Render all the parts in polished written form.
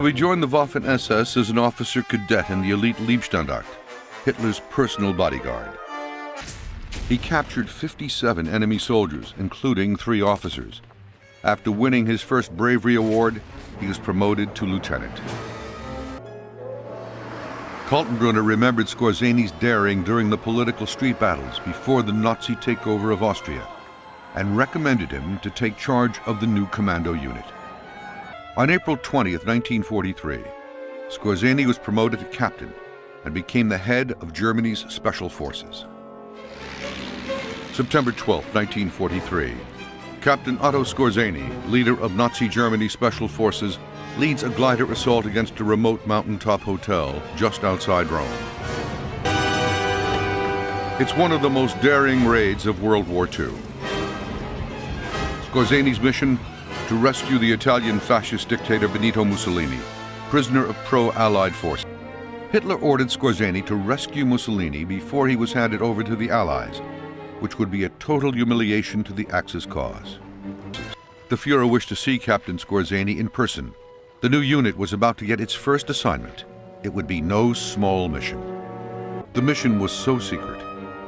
He joined the Waffen-SS as an officer cadet in the elite Leibstandarte, Hitler's personal bodyguard. He captured 57 enemy soldiers, including 3 officers. After winning his first bravery award, he was promoted to lieutenant. Kaltenbrunner remembered Skorzény's daring during the political street battles before the Nazi takeover of Austria, and recommended him to take charge of the new commando unit. On April 20th, 1943, Skorzeny was promoted to captain and became the head of Germany's Special Forces. September 12, 1943, Captain Otto Skorzeny, leader of Nazi Germany Special Forces, leads a glider assault against a remote mountaintop hotel just outside Rome. It's one of the most daring raids of World War II. Skorzeny's mission: to rescue the Italian fascist dictator Benito Mussolini, prisoner of pro-Allied forces. Hitler ordered Skorzeny to rescue Mussolini before he was handed over to the Allies, which would be a total humiliation to the Axis cause. The Fuhrer wished to see Captain Skorzeny in person. The new unit was about to get its first assignment. It would be no small mission. The mission was so secret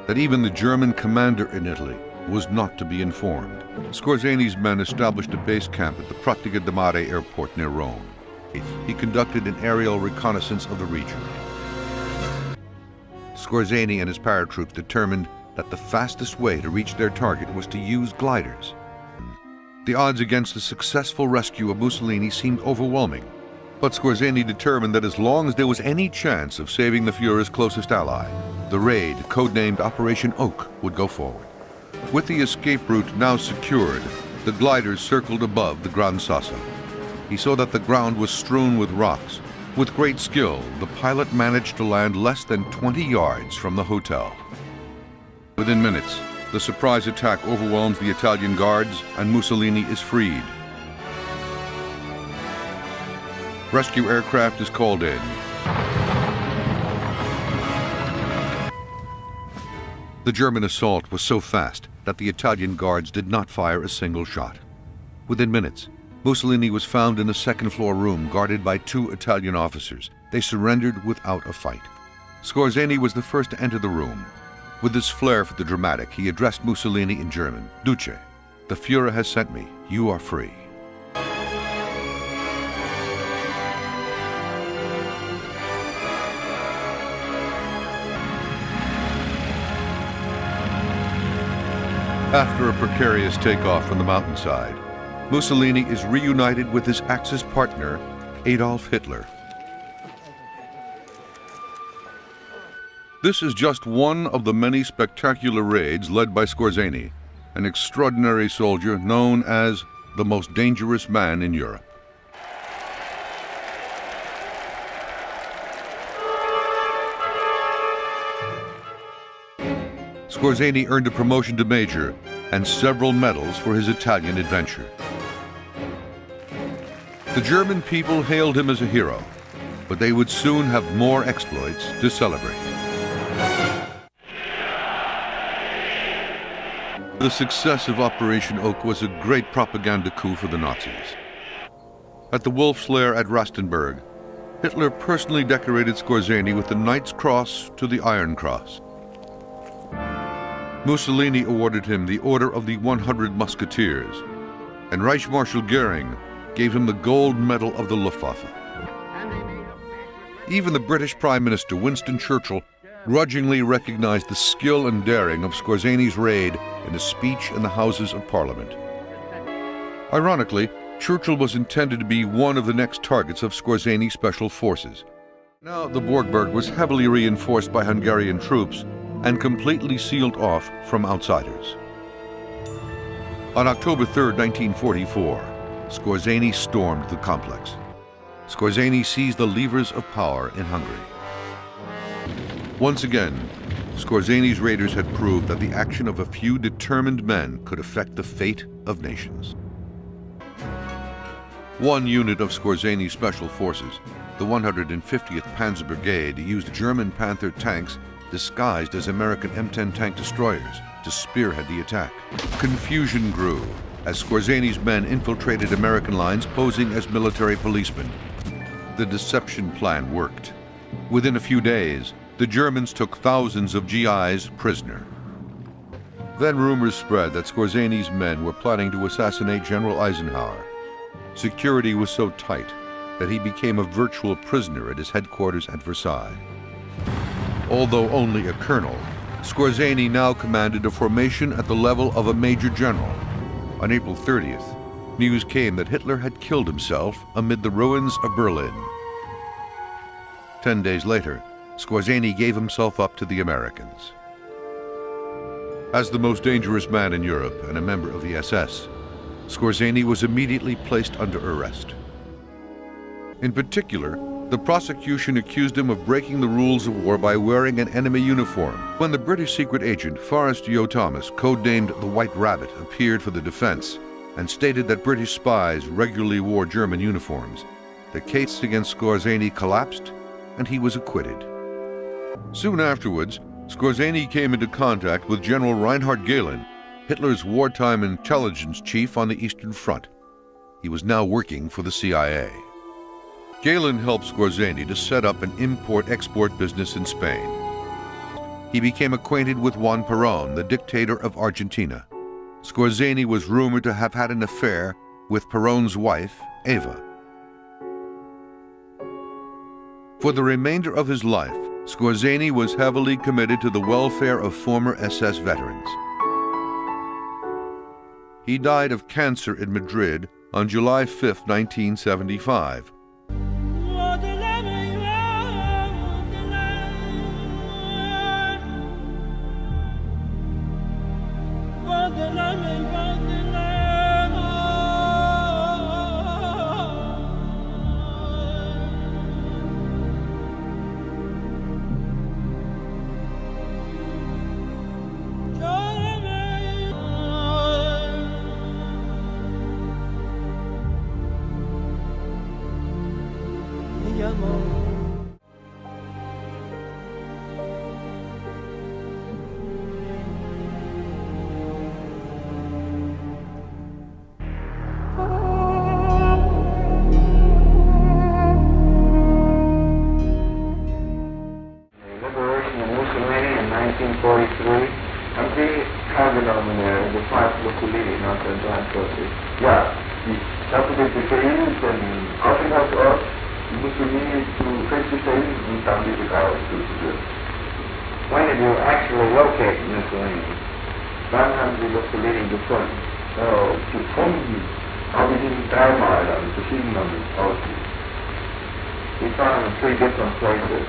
that even the German commander in Italy was not to be informed. Skorzeny's men established a base camp at the Pratica di Mare airport near Rome. He conducted an aerial reconnaissance of the region. Skorzeny and his paratroops determined that the fastest way to reach their target was to use gliders. The odds against the successful rescue of Mussolini seemed overwhelming, but Skorzeny determined that as long as there was any chance of saving the Fuhrer's closest ally, the raid, codenamed Operation Oak, would go forward. With the escape route now secured, the gliders circled above the Gran Sasso. He saw that the ground was strewn with rocks. With great skill, the pilot managed to land less than 20 yards from the hotel. Within minutes, the surprise attack overwhelms the Italian guards and Mussolini is freed. Rescue aircraft is called in. The German assault was so fast that the Italian guards did not fire a single shot. Within minutes, Mussolini was found in a second-floor room guarded by 2 Italian officers. They surrendered without a fight. Skorzeny was the first to enter the room. With his flair for the dramatic, he addressed Mussolini in German. "Duce, the Fuhrer has sent me. You are free." After a precarious takeoff from the mountainside, Mussolini is reunited with his Axis partner, Adolf Hitler. This is just one of the many spectacular raids led by Skorzeny, an extraordinary soldier known as the most dangerous man in Europe. Skorzeny earned a promotion to major and several medals for his Italian adventure. The German people hailed him as a hero, but they would soon have more exploits to celebrate. The success of Operation Oak was a great propaganda coup for the Nazis. At the Wolf's Lair at Rastenburg, Hitler personally decorated Skorzeny with the Knight's Cross to the Iron Cross. Mussolini awarded him the Order of the 100 Musketeers, and Reich Marshal Goering gave him the Gold Medal of the Luftwaffe. Even the British Prime Minister Winston Churchill grudgingly recognized the skill and daring of Skorzeny's raid in a speech in the Houses of Parliament. Ironically, Churchill was intended to be one of the next targets of Skorzeny's special forces. Now the Borgberg was heavily reinforced by Hungarian troops and completely sealed off from outsiders. On October 3, 1944, Skorzeny stormed the complex. Skorzeny seized the levers of power in Hungary. Once again, Skorzeny's raiders had proved that the action of a few determined men could affect the fate of nations. One unit of Skorzeny's special forces, the 150th Panzer Brigade, used German Panther tanks disguised as American M10 tank destroyers to spearhead the attack. Confusion grew as Skorzeny's men infiltrated American lines posing as military policemen. the deception plan worked. Within a few days, the Germans took thousands of GIs prisoner. Then rumors spread that Skorzény's men were planning to assassinate General Eisenhower. Security was so tight that he became a virtual prisoner at his headquarters at Versailles. Although only a colonel, Skorzeny now commanded a formation at the level of a major general. On April 30th, news came that Hitler had killed himself amid the ruins of Berlin. 10 days later, Skorzeny gave himself up to the Americans. As the most dangerous man in Europe and a member of the SS, Skorzeny was immediately placed under arrest. In particular, the prosecution accused him of breaking the rules of war by wearing an enemy uniform. When the British secret agent Forrest Yo Thomas, codenamed the White Rabbit, appeared for the defense and stated that British spies regularly wore German uniforms, the case against Skorzeny collapsed and he was acquitted. Soon afterwards, Skorzeny came into contact with General Reinhard Gehlen, Hitler's wartime intelligence chief on the Eastern Front. He was now working for the CIA. Gehlen helped Skorzeny to set up an import-export business in Spain. He became acquainted with Juan Perón, the dictator of Argentina. Skorzeny was rumored to have had an affair with Perón's wife, Eva. For the remainder of his life, Skorzeny was heavily committed to the welfare of former SS veterans. He died of cancer in Madrid on July 5, 1975. When did you actually locate Mussolini? Wann haben Sie Mussolini gefunden? Gefunden habe ich ihn dreimal an verschiedenen Orten. You found him in 3 different places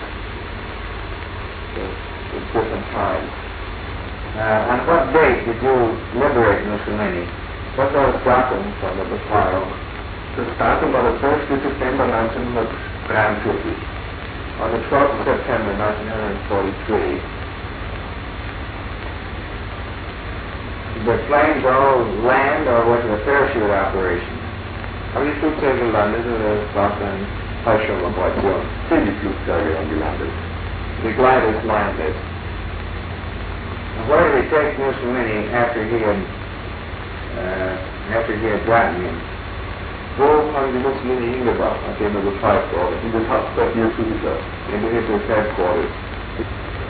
at different times. On what date did you liberate Mussolini? What was das Datum von der Befreiung? Das Datum war der 12. September 1943. On the 12th of September 1943, the planes all land, or was it a parachute operation? Aber die Flugzeuge landeten, es war eine Fallschirmoperation. Sind die Flugzeuge gelandet? The gliders landed. And where did they take Mussolini after he had gotten him? Wo haben die Mussolini hingebracht, nachdem befreit wurde? In das Hauptquartier zugesagt. Into Hitler's headquarters.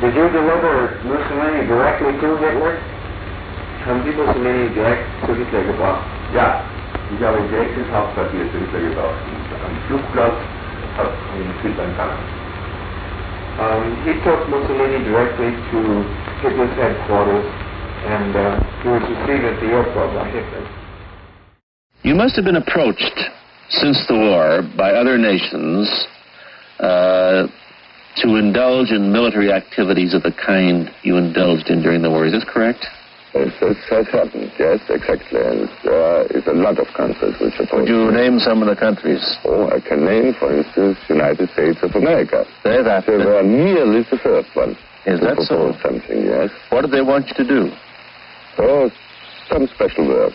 Did you deliver Mussolini directly to Hitler? Haben die Mussolini direkt zu Hitler gebracht? Ja, ich habe direkt ins Hauptquartier zu Hitler gebracht. Am Flugplatz hat ihn Hitler empfangen. He took Mussolini directly to Hitler's headquarters, and he was received at the airport by Hitler. You must have been approached since the war by other nations to indulge in military activities of the kind you indulged in during the war. Is this correct? It has happened, yes, exactly. And there is a lot of countries which oppose. Would you name some of the countries? Oh, I can name, for instance, United States of America. They were nearly the first one to propose something, yes. What did they want you to do? Oh, some special work.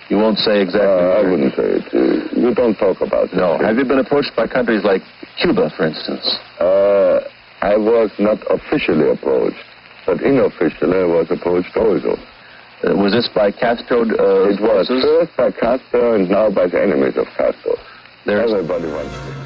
You won't say exactly. I wouldn't say it. You don't talk about it. No. Have you been approached by countries like Cuba, for instance? I was not officially approached, but unofficially I was approached also. Was this by Castro? It was first by Castro and now by the enemies of Castro. Everybody wants to.